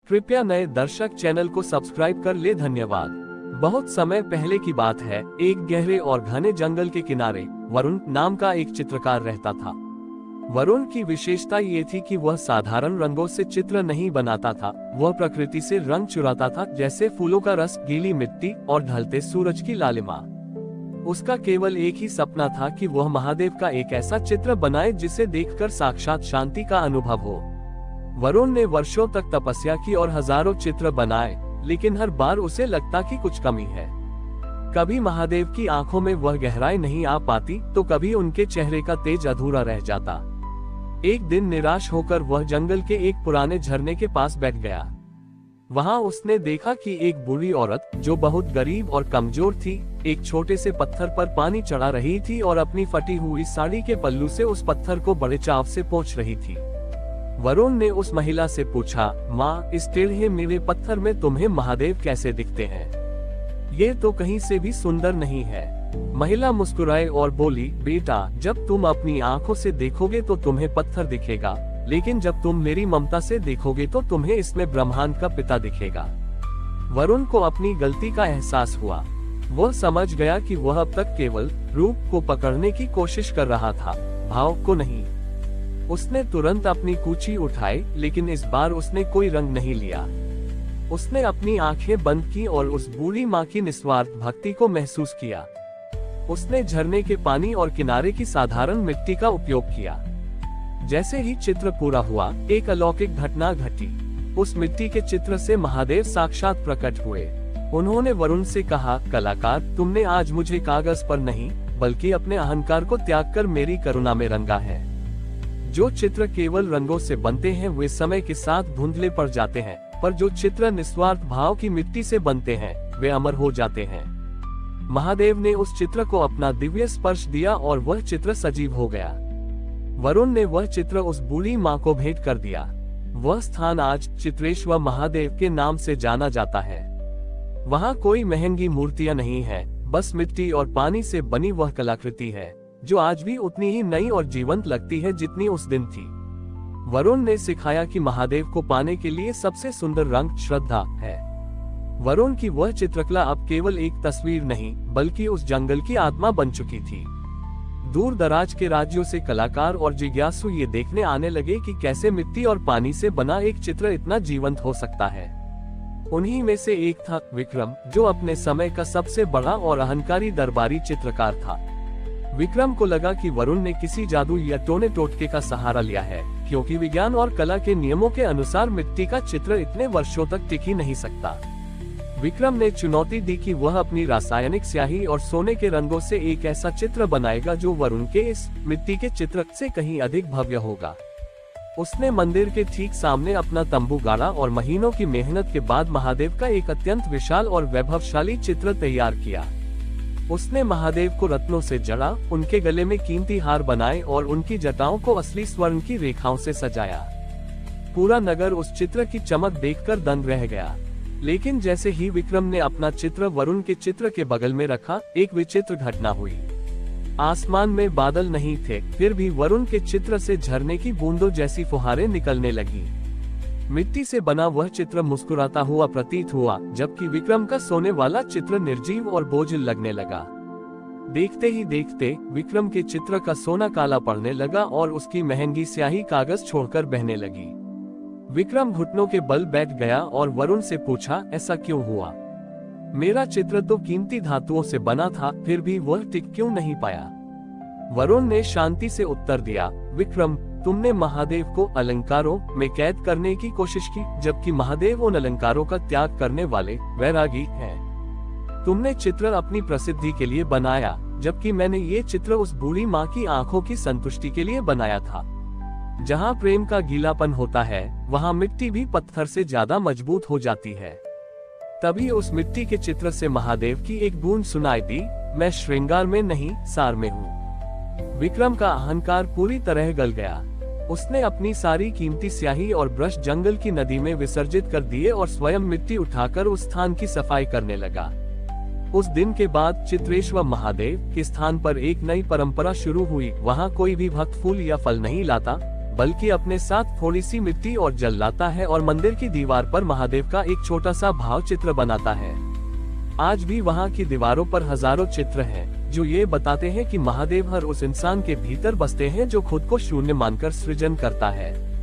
कृपया नए दर्शक चैनल को सब्सक्राइब कर ले। धन्यवाद। बहुत समय पहले की बात है, एक गहरे और घने जंगल के किनारे वरुण नाम का एक चित्रकार रहता था। वरुण की विशेषता ये थी कि वह साधारण रंगों से चित्र नहीं बनाता था, वह प्रकृति से रंग चुराता था, जैसे फूलों का रस, गीली मिट्टी और ढलते सूरज की लालिमा। उसका केवल एक ही सपना था कि वह महादेव का एक ऐसा चित्र बनाए जिसे देखकर साक्षात शांति का अनुभव हो। वरुण ने वर्षों तक तपस्या की और हजारों चित्र बनाए, लेकिन हर बार उसे लगता कि कुछ कमी है। कभी महादेव की आंखों में वह गहराई नहीं आ पाती, तो कभी उनके चेहरे का तेज अधूरा रह जाता। एक दिन निराश होकर वह जंगल के एक पुराने झरने के पास बैठ गया। वहां उसने देखा कि एक बूढ़ी औरत, जो बहुत गरीब और कमजोर थी, एक छोटे से पत्थर पर पानी चढ़ा रही थी और अपनी फटी हुई साड़ी के पल्लू से उस पत्थर को बड़े चाव से पोंछ रही थी। वरुण ने उस महिला से पूछा, माँ, इस टेढ़े मेरे पत्थर में तुम्हें महादेव कैसे दिखते हैं? ये तो कहीं से भी सुंदर नहीं है। महिला मुस्कुराई और बोली, बेटा, जब तुम अपनी आंखों से देखोगे तो तुम्हें पत्थर दिखेगा, लेकिन जब तुम मेरी ममता से देखोगे तो तुम्हें इसमें ब्रह्मांड का पिता दिखेगा। वरुण को अपनी गलती का एहसास हुआ। वह समझ गया कि वह अब तक केवल रूप को पकड़ने की कोशिश कर रहा था, भाव को नहीं। उसने तुरंत अपनी कूची उठाई, लेकिन इस बार उसने कोई रंग नहीं लिया। उसने अपनी आंखें बंद की और उस बूढ़ी माँ की निस्वार्थ भक्ति को महसूस किया। उसने झरने के पानी और किनारे की साधारण मिट्टी का उपयोग किया। जैसे ही चित्र पूरा हुआ, एक अलौकिक घटना घटी। उस मिट्टी के चित्र से महादेव साक्षात प्रकट हुए। उन्होंने वरुण से कहा, कलाकार, तुमने आज मुझे कागज पर नहीं, बल्कि अपने अहंकार को त्याग कर मेरी करुणा में रंगा है। जो चित्र केवल रंगों से बनते हैं वे समय के साथ धुंधले पड़ जाते हैं, पर जो चित्र निस्वार्थ भाव की मिट्टी से बनते हैं वे अमर हो जाते हैं। महादेव ने उस चित्र को अपना दिव्य स्पर्श दिया और वह चित्र सजीव हो गया। वरुण ने वह चित्र उस बूढ़ी माँ को भेंट कर दिया। वह स्थान आज चित्रेश्वर महादेव के नाम से जाना जाता है। वहाँ कोई महंगी मूर्तियाँ नहीं है, बस मिट्टी और पानी से बनी वह कलाकृति है, जो आज भी उतनी ही नई और जीवंत लगती है जितनी उस दिन थी। वरुण ने सिखाया कि महादेव को पाने के लिए सबसे सुंदर रंग श्रद्धा है। वरुण की वह चित्रकला अब केवल एक तस्वीर नहीं, बल्कि उस जंगल की आत्मा बन चुकी थी। दूर दराज के राज्यों से कलाकार और जिज्ञासु ये देखने आने लगे कि कैसे मिट्टी और पानी से बना एक चित्र इतना जीवंत हो सकता है। उन्हीं में से एक था विक्रम, जो अपने समय का सबसे बड़ा और अहंकारी दरबारी चित्रकार था। विक्रम को लगा कि वरुण ने किसी जादू या टोने टोटके का सहारा लिया है, क्योंकि विज्ञान और कला के नियमों के अनुसार मिट्टी का चित्र इतने वर्षों तक टिक ही नहीं सकता। विक्रम ने चुनौती दी कि वह अपनी रासायनिक स्याही और सोने के रंगों से एक ऐसा चित्र बनाएगा जो वरुण के इस मिट्टी के चित्र से कहीं अधिक भव्य होगा। उसने मंदिर के ठीक सामने अपना तंबू गाड़ा और महीनों की मेहनत के बाद महादेव का एक अत्यंत विशाल और वैभवशाली चित्र तैयार किया। उसने महादेव को रत्नों से जड़ा, उनके गले में कीमती हार बनाए और उनकी जटाओं को असली स्वर्ण की रेखाओं से सजाया। पूरा नगर उस चित्र की चमक देखकर दंग रह गया। लेकिन जैसे ही विक्रम ने अपना चित्र वरुण के चित्र के बगल में रखा, एक विचित्र घटना हुई। आसमान में बादल नहीं थे, फिर भी वरुण के चित्र से झरने की बूंदों जैसी फुहारें निकलने लगी। मिट्टी से बना वह चित्र मुस्कुराता हुआ प्रतीत हुआ, जबकि विक्रम का सोने वाला चित्र निर्जीव और बोझिल लगने लगा। देखते ही देखते विक्रम के चित्र का सोना काला पड़ने लगा और उसकी महंगी स्याही कागज छोड़कर बहने लगी। विक्रम घुटनों के बल बैठ गया और वरुण से पूछा, ऐसा क्यों हुआ? मेरा चित्र तो कीमती धातुओं से बना था, फिर भी वह टिक क्यों नहीं पाया? वरुण ने शांति से उत्तर दिया, विक्रम, तुमने महादेव को अलंकारों में कैद करने की कोशिश की, जबकि महादेव उन अलंकारों का त्याग करने वाले वैरागी हैं। तुमने चित्र अपनी प्रसिद्धि के लिए बनाया, जबकि मैंने ये चित्र उस बूढ़ी माँ की आंखों की संतुष्टि के लिए बनाया था। जहाँ प्रेम का गीलापन होता है, वहाँ मिट्टी भी पत्थर से ज्यादा मजबूत हो जाती है। तभी उस मिट्टी के चित्र से महादेव की एक गूंज सुनाई दी, मैं श्रृंगार में नहीं, सार में हूँ। विक्रम का अहंकार पूरी तरह गल गया। उसने अपनी सारी कीमती स्याही और ब्रश जंगल की नदी में विसर्जित कर दिए और स्वयं मिट्टी उठाकर उस स्थान की सफाई करने लगा। उस दिन के बाद चित्रेश्वर महादेव के स्थान पर एक नई परंपरा शुरू हुई। वहाँ कोई भी भक्त फूल या फल नहीं लाता, बल्कि अपने साथ थोड़ी सी मिट्टी और जल लाता है और मंदिर की दीवार पर महादेव का एक छोटा सा भाव चित्र बनाता है। आज भी वहाँ की दीवारों पर हजारों चित्र हैं, जो ये बताते हैं कि महादेव हर उस इंसान के भीतर बसते हैं जो खुद को शून्य मानकर सृजन करता है।